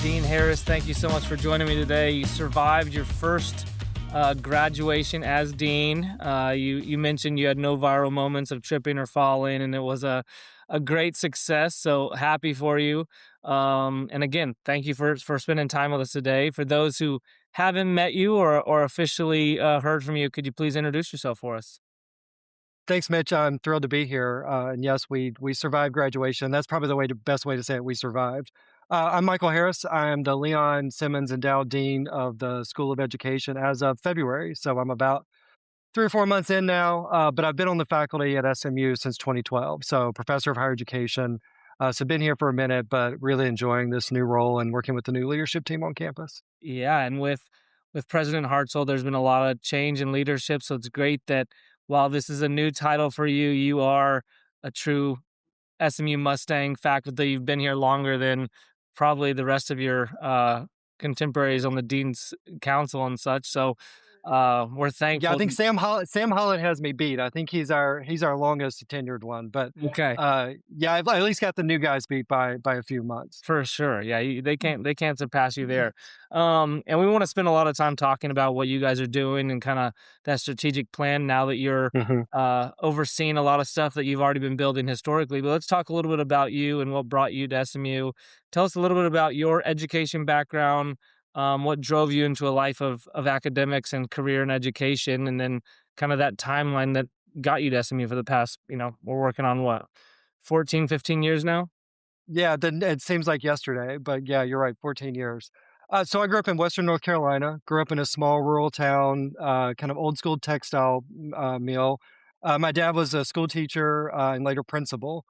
Dean Harris, thank you so much for joining me today. You survived your first graduation as dean. You mentioned you had no viral moments of tripping or falling, and it was a great success. So happy for you. And again, thank you for spending time with us today. For those who haven't met you or officially heard from you, could you please introduce yourself for us? Thanks, Mitch. I'm thrilled to be here. And yes, we survived graduation. That's probably best way to say it. We survived. I'm Michael Harris. I am the Leon Simmons Endowed Dean of the School of Education as of February. So I'm about 3 or 4 months in now. But I've been on the faculty at SMU since 2012. So professor of higher education. So been here for a minute, but really enjoying this new role and working with the new leadership team on campus. Yeah, and with President Hartzell, there's been a lot of change in leadership. So it's great that while this is a new title for you, you are a true SMU Mustang faculty. You've been here longer than probably the rest of your contemporaries on the dean's council and such. So we're Yeah, I thankful. think Sam Holland has me beat. I think he's our longest tenured one, but Okay. yeah, I've at least got the new guys beat by a few months. For sure. Yeah, they can't surpass you there. And we want to spend a lot of time talking about what you guys are doing and kind of that strategic plan now that you're Mhm. overseeing a lot of stuff that you've already been building historically. But let's talk a little bit about you and what brought you to SMU. Tell us a little bit about your education background, what drove you into a life of academics and career in education, and then kind of that timeline that got you to SMU for the past, we're working on what, 14, 15 years now? Yeah, then it seems like yesterday, but yeah, you're right, 14 years. So I grew up in Western North Carolina, grew up in a small rural town, kind of old school textile mill. My dad was a school teacher and later principal.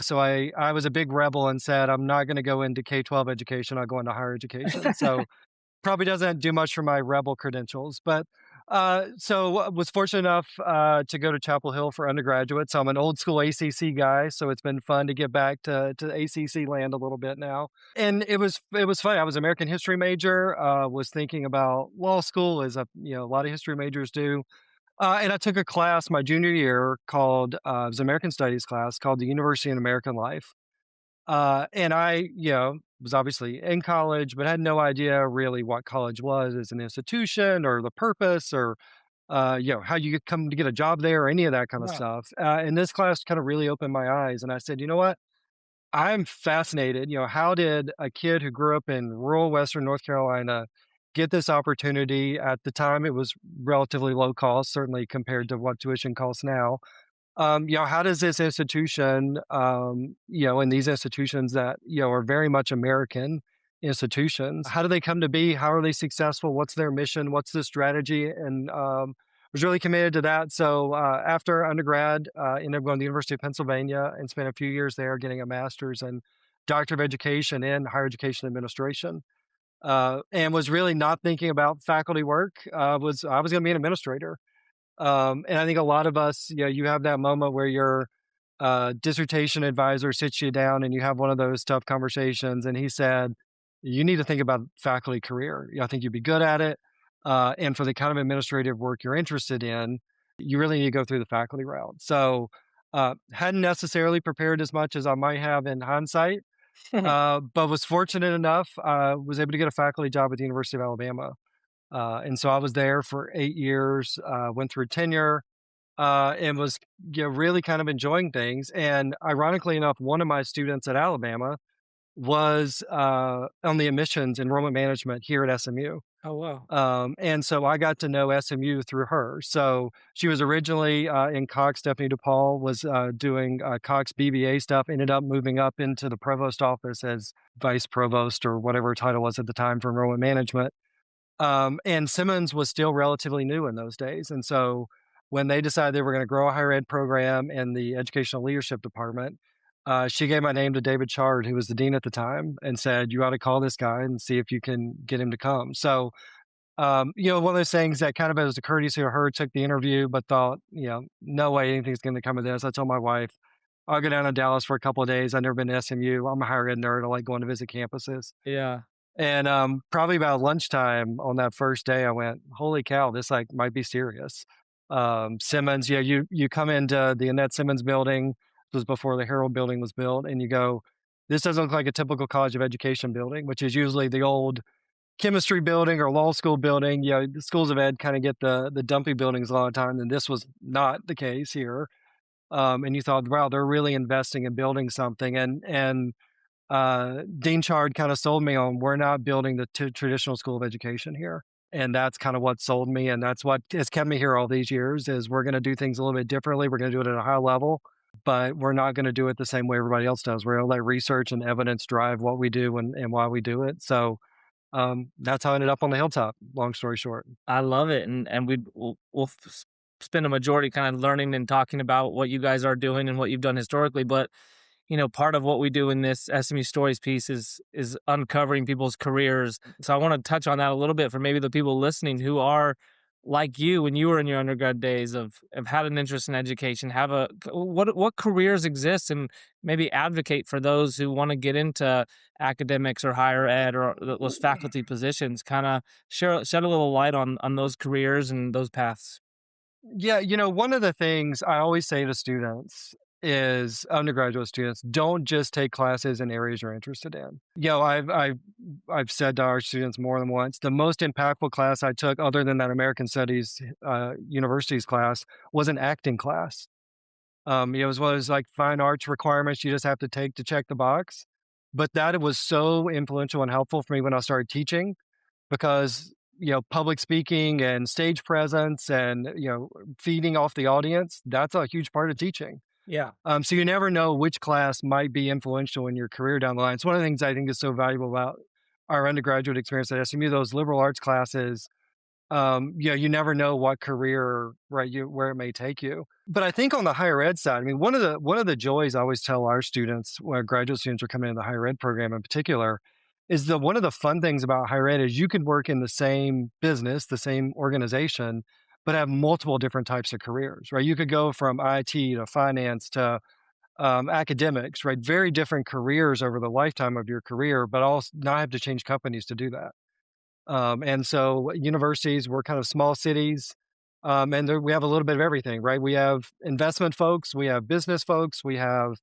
So I was a big rebel and said, I'm not going to go into K-12 education, I'll go into higher education. So probably doesn't do much for my rebel credentials, but was fortunate enough to go to Chapel Hill for undergraduate. So I'm an old school ACC guy, so it's been fun to get back to ACC land a little bit now. And it was fun. I was an American history major. Was thinking about law school, as a lot of history majors do. And I took a class my junior year called it was an American Studies class called the University in American Life. And I was obviously in college, but had no idea really what college was as an institution or the purpose or how you could come to get a job there or any of that kind of Yeah. stuff. And this class kind of really opened my eyes. And I said, you know what? I'm fascinated. How did a kid who grew up in rural Western North Carolina get this opportunity? At the time, it was relatively low cost, certainly compared to what tuition costs now. How does this institution, and these institutions that are very much American institutions, how do they come to be? How are they successful? What's their mission? What's the strategy? And was really committed to that. So after undergrad, ended up going to the University of Pennsylvania and spent a few years there getting a master's and doctor of education in higher education administration. And was really not thinking about faculty work. I was going to be an administrator. And I think a lot of us, you have that moment where your dissertation advisor sits you down and you have one of those tough conversations. And he said, you need to think about faculty career. I think you'd be good at it. And for the kind of administrative work you're interested in, you really need to go through the faculty route. So hadn't necessarily prepared as much as I might have in hindsight, but was fortunate enough, was able to get a faculty job at the University of Alabama. And so I was there for 8 years, went through tenure, and was really kind of enjoying things. And ironically enough, one of my students at Alabama was on the admissions enrollment management here at SMU. Oh, wow. And so I got to know SMU through her. So she was originally in Cox. Stephanie DePaul was doing Cox BBA stuff, ended up moving up into the provost office as vice provost or whatever her title was at the time for enrollment management. And Simmons was still relatively new in those days. And so when they decided they were going to grow a higher ed program in the educational leadership department, she gave my name to David Chard, who was the dean at the time, and said, you ought to call this guy and see if you can get him to come. So, one of those things that kind of as a courtesy to her, took the interview, but thought, no way anything's going to come of this. I told my wife, I'll go down to Dallas for a couple of days. I've never been to SMU. I'm a higher ed nerd. I like going to visit campuses. Yeah. And, probably about lunchtime on that first day, I went, "Holy cow, this, might be serious." Simmons, you come into the Annette Simmons building. This was before the Herald building was built, and you go, This doesn't look like a typical College of Education building, which is usually the old chemistry building or law school building. You know, the schools of ed kind of get the dumpy buildings a lot of time, and this was not the case here. And you thought, wow, they're really investing in building something. And Dean Chard kind of sold me on we're not building the traditional school of education here. And that's kind of what sold me. And that's what has kept me here all these years is we're going to do things a little bit differently. We're going to do it at a high level, but we're not going to do it the same way everybody else does. We're going to let research and evidence drive what we do and why we do it. So that's how I ended up on the hilltop, long story short. I love it, and we'll spend a majority kind of learning and talking about what you guys are doing and what you've done historically, but part of what we do in this SMU Stories piece is uncovering people's careers. So I want to touch on that a little bit for maybe the people listening who are like you when you were in your undergrad days of had an interest in education, have a what careers exist, and maybe advocate for those who want to get into academics or higher ed or those faculty positions. Kind of shed a little light on those careers and those paths. Yeah, one of the things I always say to students is undergraduate students, don't just take classes in areas you're interested in. I've said to our students more than once, the most impactful class I took, other than that American Studies universities class, was an acting class. It was one of those like fine arts requirements you just have to take to check the box. But that it was so influential and helpful for me when I started teaching because public speaking and stage presence and feeding off the audience, that's a huge part of teaching. Yeah. So you never know which class might be influential in your career down the line. It's one of the things I think is so valuable about our undergraduate experience at SMU. Those liberal arts classes, you never know what career, right, where it may take you. But I think on the higher ed side, I mean, one of the joys I always tell our students, when graduate students are coming in the higher ed program in particular, is that one of the fun things about higher ed is you can work in the same business, the same organization, but have multiple different types of careers, right? You could go from IT to finance to academics, right? Very different careers over the lifetime of your career, but also not have to change companies to do that. And so universities, we're kind of small cities, and we have a little bit of everything, right? We have investment folks, we have business folks, we have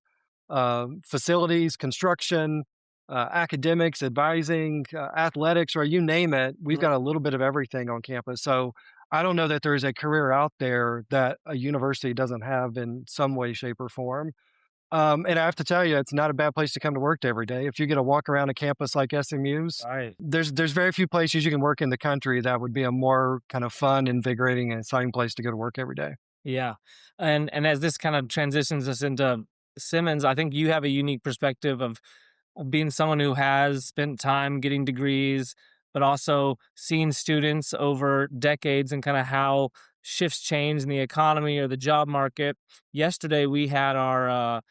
facilities, construction, academics, advising, athletics, or you name it. We've got a little bit of everything on campus. So I don't know that there's a career out there that a university doesn't have in some way, shape, or form. And I have to tell you, it's not a bad place to come to work every day. If you get a walk around a campus like SMU's, Right. there's very few places you can work in the country that would be a more kind of fun, invigorating, and exciting place to go to work every day. Yeah. And as this kind of transitions us into Simmons, I think you have a unique perspective of being someone who has spent time getting degrees, but also seeing students over decades and kind of how shifts change in the economy or the job market. Yesterday, we had our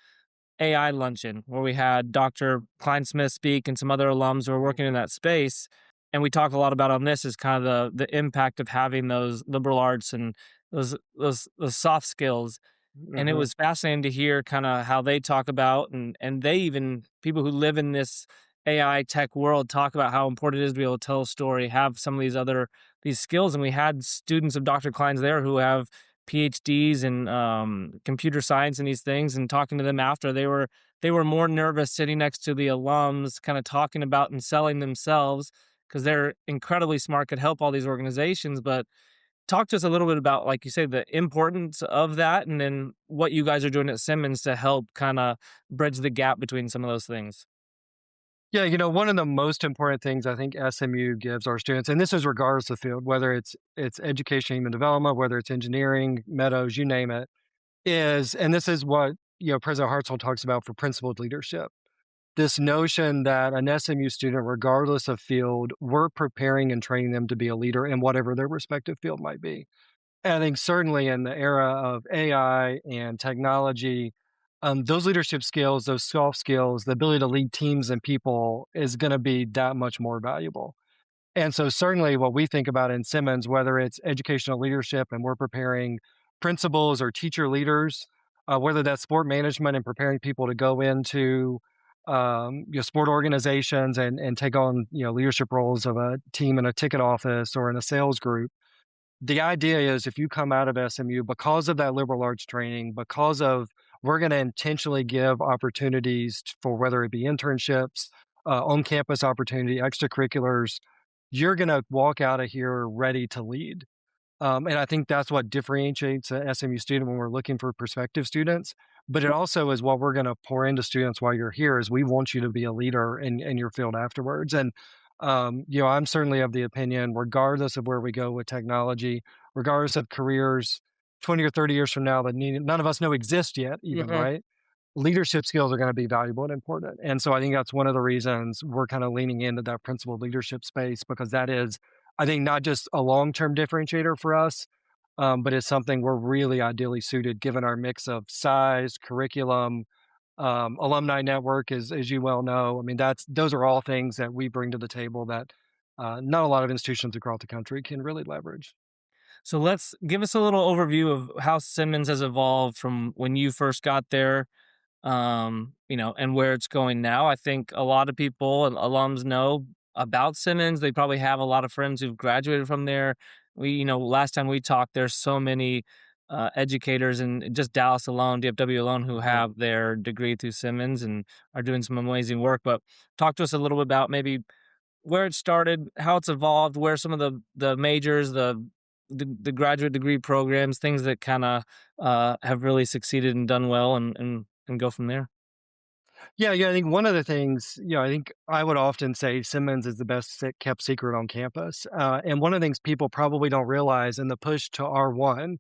AI luncheon where we had Dr. Klein Smith speak and some other alums who are working in that space. And we talk a lot about on this is kind of the impact of having those liberal arts and those soft skills. And it Mhm. was fascinating to hear kind of how they talk about and they even people who live in this AI tech world talk about how important it is to be able to tell a story, have some of these skills. And we had students of Dr. Klein's there who have PhDs in computer science and these things. And talking to them after, they were more nervous sitting next to the alums, kind of talking about and selling themselves because they're incredibly smart, could help all these organizations, but talk to us a little bit about, like you say, the importance of that, and then what you guys are doing at Simmons to help kind of bridge the gap between some of those things. Yeah, one of the most important things I think SMU gives our students, and this is regardless of field, whether it's education, human development, whether it's engineering, meadows, you name it, and this is what President Hartzell talks about for principled leadership. This notion that an SMU student, regardless of field, we're preparing and training them to be a leader in whatever their respective field might be. And I think certainly in the era of AI and technology, those leadership skills, those soft skills, the ability to lead teams and people is going to be that much more valuable. And so, certainly, what we think about in Simmons, whether it's educational leadership and we're preparing principals or teacher leaders, whether that's sport management and preparing people to go into sport organizations and take on leadership roles of a team in a ticket office or in a sales group. The idea is if you come out of SMU because of that liberal arts training, because of we're going to intentionally give opportunities for whether it be internships, on-campus opportunity, extracurriculars. You're going to walk out of here ready to lead. And I think that's what differentiates an SMU student when we're looking for prospective students. But it also is what we're going to pour into students while you're here is we want you to be a leader in your field afterwards. And, I'm certainly of the opinion, regardless of where we go with technology, regardless of careers 20 or 30 years from now that none of us know exist yet, even, Mhm. right? Leadership skills are going to be valuable and important. And so I think that's one of the reasons we're kind of leaning into that principled leadership space because that is, I think, not just a long term differentiator for us, but it's something we're really ideally suited given our mix of size, curriculum, alumni network, as you well know. I mean, those are all things that we bring to the table that not a lot of institutions across the country can really leverage. So let's give us a little overview of how Simmons has evolved from when you first got there, and where it's going now. I think a lot of people and alums know about Simmons. They probably have a lot of friends who've graduated from there. Last time we talked, there's so many educators in just Dallas alone, DFW alone, who Mhm. have their degree through Simmons and are doing some amazing work. But talk to us a little bit about maybe where it started, how it's evolved, where some of the majors, the graduate degree programs, things that kind of have really succeeded and done well, and go from there. Yeah, yeah. I think one of the things, I think I would often say Simmons is the best kept secret on campus. And one of the things people probably don't realize in the push to R1,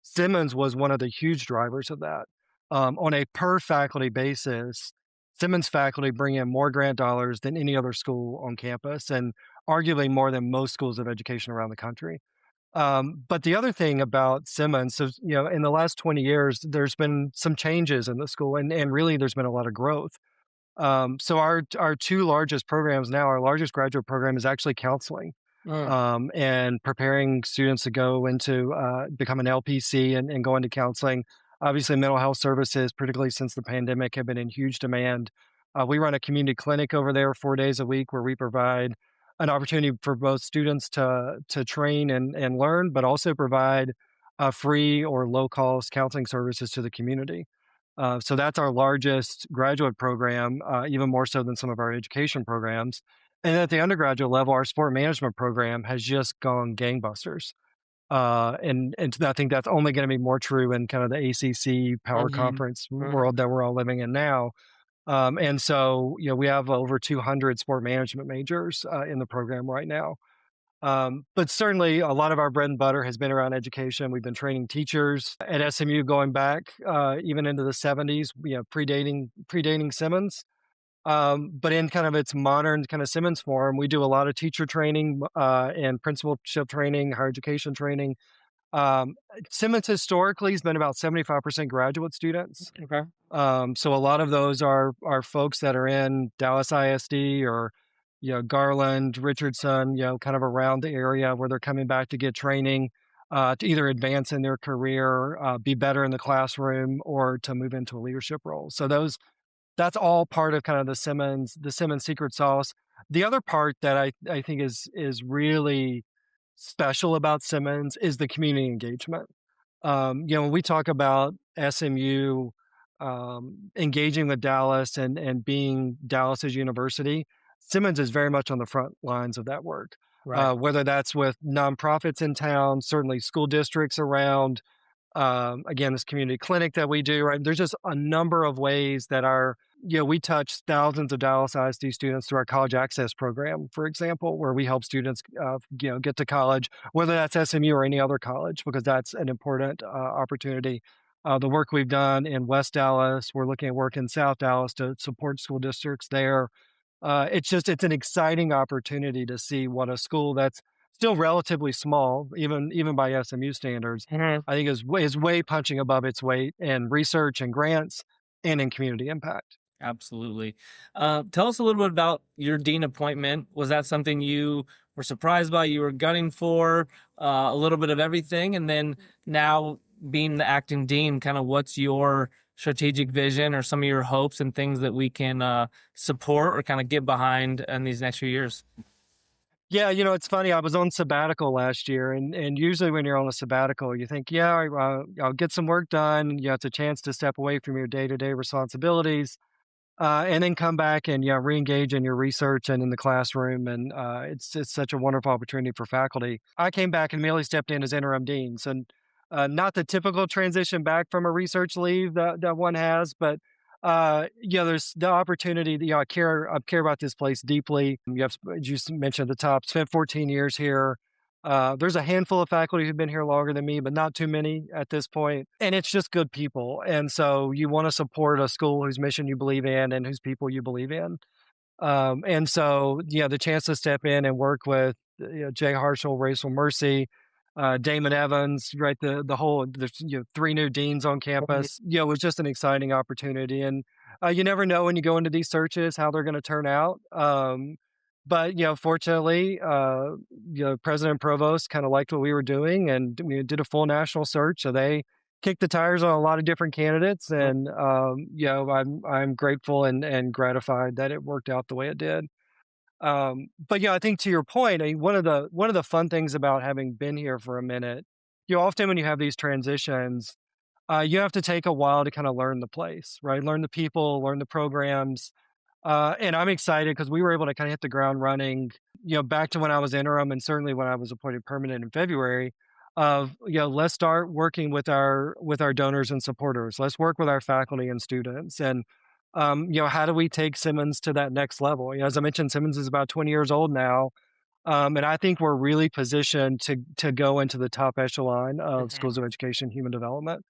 Simmons was one of the huge drivers of that. On a per faculty basis, Simmons faculty bring in more grant dollars than any other school on campus, and arguably more than most schools of education around the country. But the other thing about Simmons, so in the last 20 years, there's been some changes in the school, and really there's been a lot of growth. So our two largest programs now, our largest graduate program is actually counseling, Mm, and preparing students to go into become an LPC and go into counseling. Obviously, mental health services, particularly since the pandemic, have been in huge demand. We run a community clinic over there 4 days a week where we provide an opportunity for both students to train and learn, but also provide free or low cost counseling services to the community. So that's our largest graduate program, even more so than some of our education programs. And at the undergraduate level, our sport management program has just gone gangbusters. And I think that's only going to be more true in kind of the ACC power mhm, conference mhm. world that we're all living in now. And so, we have over 200 sport management majors in the program right now. But certainly, a lot of our bread and butter has been around education. We've been training teachers at SMU going back even into the 70s, predating Simmons. But in kind of its modern kind of Simmons form, we do a lot of teacher training and principalship training, higher education training. Um, Simmons historically has been about 75% graduate students. Okay. So a lot of those are folks that are in Dallas ISD or Garland, Richardson, kind of around the area where they're coming back to get training to either advance in their career, be better in the classroom, or to move into a leadership role. So that's all part of kind of the Simmons secret sauce. The other part that I think is really special about Simmons is the community engagement. When we talk about SMU engaging with Dallas and being Dallas's university, Simmons is very much on the front lines of that work. Right. Whether that's with nonprofits in town, certainly school districts around, again, this community clinic that we do, right? There's just a number of ways that we touch thousands of Dallas ISD students through our college access program, for example, where we help students, get to college, whether that's SMU or any other college, because that's an important opportunity. The work we've done in West Dallas, we're looking at work in South Dallas to support school districts there. It's an exciting opportunity to see what a school that's still relatively small, even by SMU standards, Mhm. I think is way punching above its weight in research and grants and in community impact. Absolutely. Tell us a little bit about your dean appointment. Was that something you were surprised by, you were gunning for, a little bit of everything? And then now being the acting dean, kind of what's your strategic vision or some of your hopes and things that we can support or kind of get behind in these next few years? Yeah, it's funny. I was on sabbatical last year, and usually when you're on a sabbatical, you think, yeah, I'll get some work done. It's a chance to step away from your day to day responsibilities. And then come back and, reengage in your research and in the classroom, and, it's such a wonderful opportunity for faculty. I came back and immediately stepped in as interim dean, so, not the typical transition back from a research leave that one has, but, there's the opportunity that, I care about this place deeply. You have, as you mentioned at the top, spent 14 years here. There's a handful of faculty who've been here longer than me, but not too many at this point. And it's just good people. And so you want to support a school whose mission you believe in and whose people you believe in. And so, the chance to step in and work with Jay Harshel, Rachel Mercy, Damon Evans, right? The whole there's three new deans on Mhm. campus. It was just an exciting opportunity, and you never know when you go into these searches how they're going to turn out. But fortunately, President Provost kind of liked what we were doing, and we did a full national search. So they kicked the tires on a lot of different candidates, and I'm grateful and gratified that it worked out the way it did. But I think to your point, one of the fun things about having been here for a minute, often when you have these transitions, you have to take a while to kind of learn the place, right? Learn the people, learn the programs, and I'm excited because we were able to kind of hit the ground running, back to when I was interim and certainly when I was appointed permanent in February of, let's start working with our donors and supporters. Let's work with our faculty and students. And, how do we take Simmons to that next level? As I mentioned, Simmons is about 20 years old now. And I think we're really positioned to go into the top echelon of Mhm. schools of education, human development.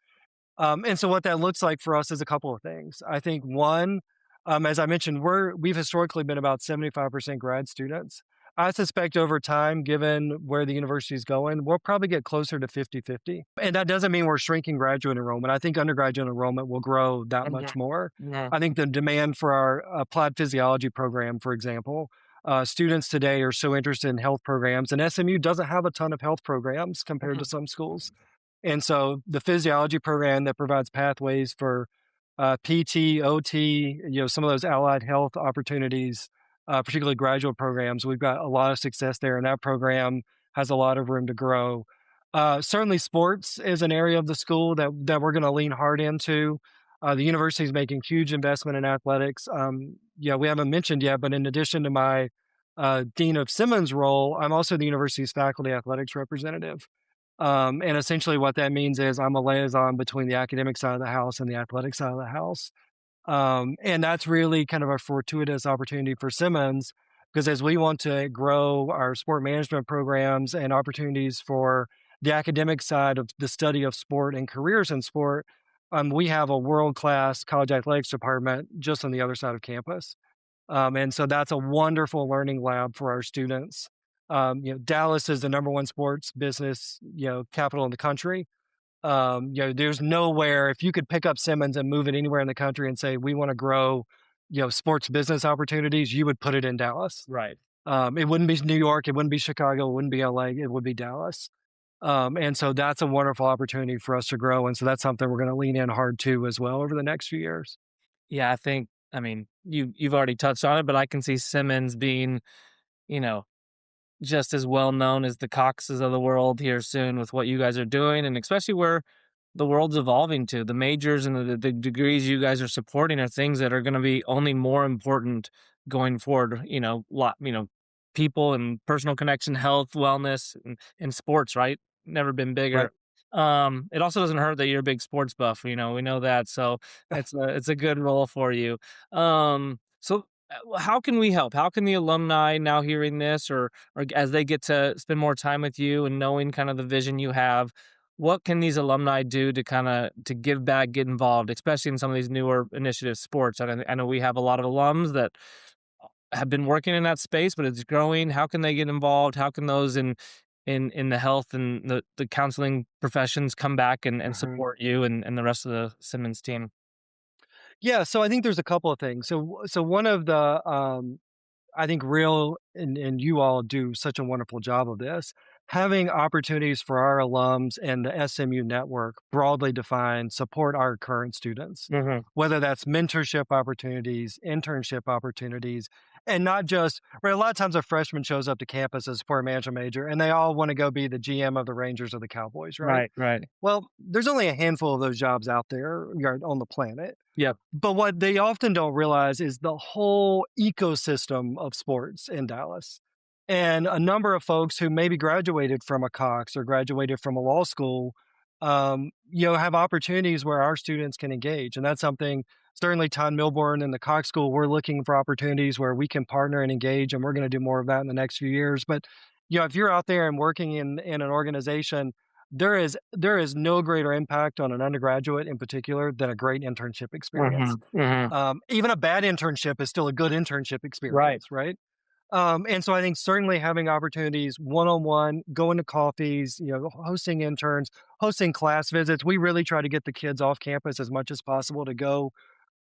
And so what that looks like for us is a couple of things. I think one, as I mentioned, we've historically been about 75% grad students. I suspect over time, given where the university is going, we'll probably get closer to 50-50. And that doesn't mean we're shrinking graduate enrollment. I think undergraduate enrollment will grow that Mhm. much more. Mhm. I think the demand for our applied physiology program, for example, students today are so interested in health programs, and SMU doesn't have a ton of health programs compared to Mhm. some schools. And so the physiology program that provides pathways for PT, OT, some of those allied health opportunities, particularly graduate programs, we've got a lot of success there, and that program has a lot of room to grow. Certainly, sports is an area of the school that we're going to lean hard into. The university is making huge investment in athletics. We haven't mentioned yet, but in addition to my dean of Simmons role, I'm also the university's faculty athletics representative. And essentially what that means is I'm a liaison between the academic side of the house and the athletic side of the house. And that's really kind of a fortuitous opportunity for Simmons because as we want to grow our sport management programs and opportunities for the academic side of the study of sport and careers in sport, we have a world-class college athletics department just on the other side of campus. And so that's a wonderful learning lab for our students. Dallas is the number one sports business, capital in the country. There's nowhere if you could pick up Simmons and move it anywhere in the country and say we want to grow, sports business opportunities, you would put it in Dallas. Right. It wouldn't be New York, it wouldn't be Chicago, it wouldn't be LA, it would be Dallas. And so that's a wonderful opportunity for us to grow, and so that's something we're going to lean in hard to as well over the next few years. Yeah, I mean, you've already touched on it, but I can see Simmons being, you know, just as well known as the Coxes of the world here soon with what you guys are doing, and especially where the world's evolving to. The majors and the degrees you guys are supporting are things that are going to be only more important going forward. People and personal connection, health, wellness, and sports. Right? Never been Right. bigger. It also doesn't hurt that you're a big sports buff. We know that, so it's a good role for you. How can we help? How can the alumni now hearing this, or as they get to spend more time with you and knowing kind of the vision you have, what can these alumni do to to give back, get involved, especially in some of these newer initiatives, sports? I know we have a lot of alums that have been working in that space, but it's growing. How can they get involved? How can those in the health and the counseling professions come back and Mhm. support you and the rest of the Simmons team? Yeah, so I think there's a couple of things. So one of the I think real and you all do such a wonderful job of this. having opportunities for our alums and the SMU network, broadly defined, support our current students, Hmm. whether that's mentorship opportunities, internship opportunities, and not just, right, a lot of times a freshman shows up to campus as a sport management major and they all want to go be the GM of the Rangers or the Cowboys, right? Right, right. Well, there's only a handful of those jobs out there, on the planet. Yep. But what they often don't realize is the whole ecosystem of sports in Dallas. And a number of folks who maybe graduated from a Cox or graduated from a law school, have opportunities where our students can engage. And that's something, certainly Todd Milborn and the Cox School, we're looking for opportunities where we can partner and engage. And we're going to do more of that in the next few years. But, if you're out there and working in an organization, there is no greater impact on an undergraduate in particular than a great internship Hmm. experience. Hmm. Even a bad internship is still a good internship Right. experience, right? And so I think certainly having opportunities one-on-one, going to coffees, hosting interns, hosting class visits. We really try to get the kids off campus as much as possible to go,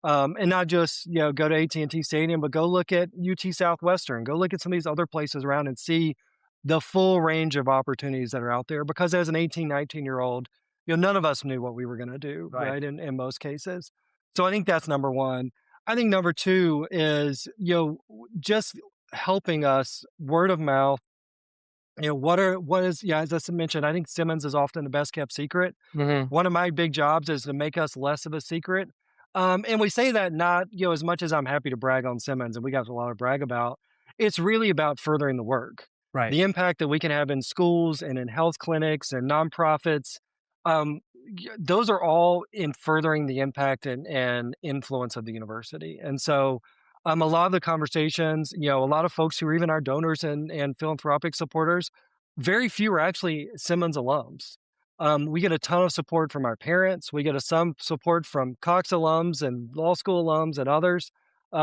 and not just go to AT&T Stadium, but go look at UT Southwestern, go look at some of these other places around and see the full range of opportunities that are out there. Because as an 18, 19-year-old, none of us knew what we were going to do, Right. right? In most cases. So I think that's number one. I think number two is, just helping us word of mouth. As I mentioned, I think Simmons is often the best kept secret. Hmm. One of my big jobs is to make us less of a secret. And we say that not, as much as I'm happy to brag on Simmons, and we got a lot to brag about, it's really about furthering the work, Right. the impact that we can have in schools and in health clinics and nonprofits. Those are all in furthering the impact and influence of the university. And so, a lot of the conversations, a lot of folks who are even our donors and philanthropic supporters, very few are actually Simmons alums. We get a ton of support from our parents. We get some support from Cox alums and law school alums and others,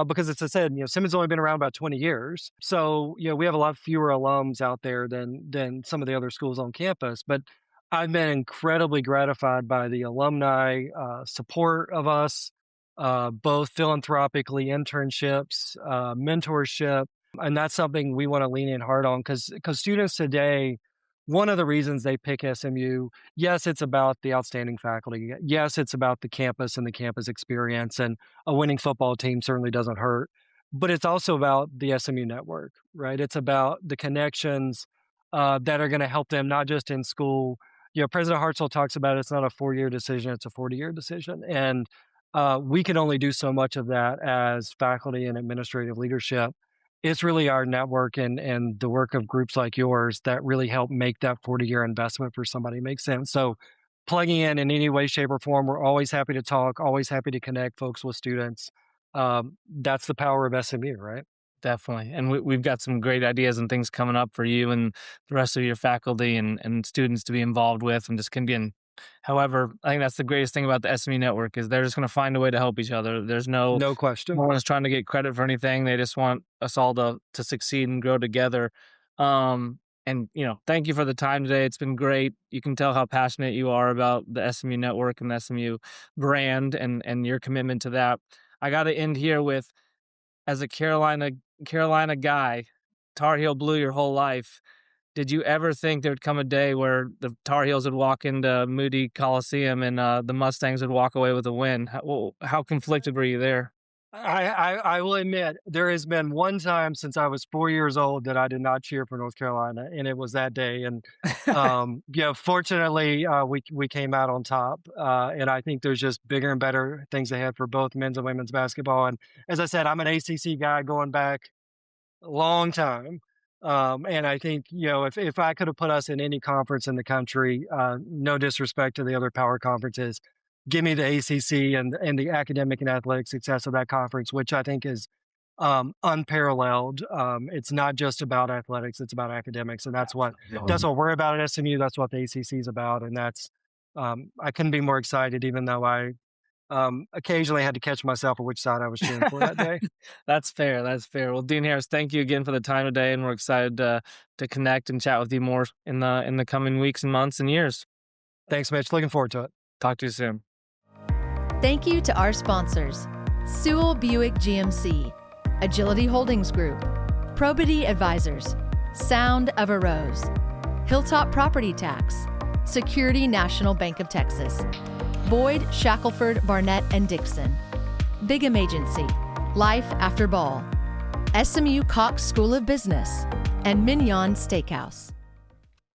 because, as I said, Simmons only been around about 20 years. So, we have a lot fewer alums out there than some of the other schools on campus. But I've been incredibly gratified by the alumni support of us, both philanthropically, internships, mentorship. And that's something we want to lean in hard on because students today, one of the reasons they pick SMU, yes, it's about the outstanding faculty. Yes, it's about the campus and the campus experience. And a winning football team certainly doesn't hurt. But it's also about the SMU network, right? It's about the connections that are going to help them not just in school. President Hartzell talks about it's not a 4-year decision, it's a 40-year decision. And we can only do so much of that as faculty and administrative leadership. It's really our network and the work of groups like yours that really help make that 40-year investment for somebody make sense. So plugging in any way, shape, or form, we're always happy to talk, always happy to connect folks with students. That's the power of SMU, right? Definitely. And we've got some great ideas and things coming up for you and the rest of your faculty and students to be involved with and just can. However, I think that's the greatest thing about the SME network is they're just going to find a way to help each other. No question. one is trying to get credit for anything. They just want us all to succeed and grow together. And thank you for the time today. It's been great. You can tell how passionate you are about the SMU network and the SMU brand and your commitment to that. I got to end here with, as a Carolina guy, Tar Heel blue your whole life. Did you ever think there would come a day where the Tar Heels would walk into Moody Coliseum and the Mustangs would walk away with a win? How conflicted were you there? I will admit there has been one time since I was 4 years old that I did not cheer for North Carolina, and it was that day. And fortunately, we came out on top. And I think there's just bigger and better things ahead for both men's and women's basketball. And as I said, I'm an ACC guy going back a long time. And I think, if I could have put us in any conference in the country, no disrespect to the other power conferences, give me the ACC and the academic and athletic success of that conference, which I think is unparalleled. It's not just about athletics; it's about academics, and that's what we're about at SMU. That's what the ACC is about, and that's I couldn't be more excited, even though I occasionally had to catch myself on which side I was cheering for that day. That's fair. That's fair. Well, Dean Harris, thank you again for the time today, and we're excited to connect and chat with you more in the coming weeks and months and years. Thanks, Mitch. Looking forward to it. Talk to you soon. Thank you to our sponsors, Sewell Buick GMC, Agility Holdings Group, Probity Advisors, Sound of a Rose, Hilltop Property Tax, Security National Bank of Texas, Boyd, Shackelford, Barnett, and Dixon, Bigham Agency, Life After Ball, SMU Cox School of Business, and Mignon Steakhouse.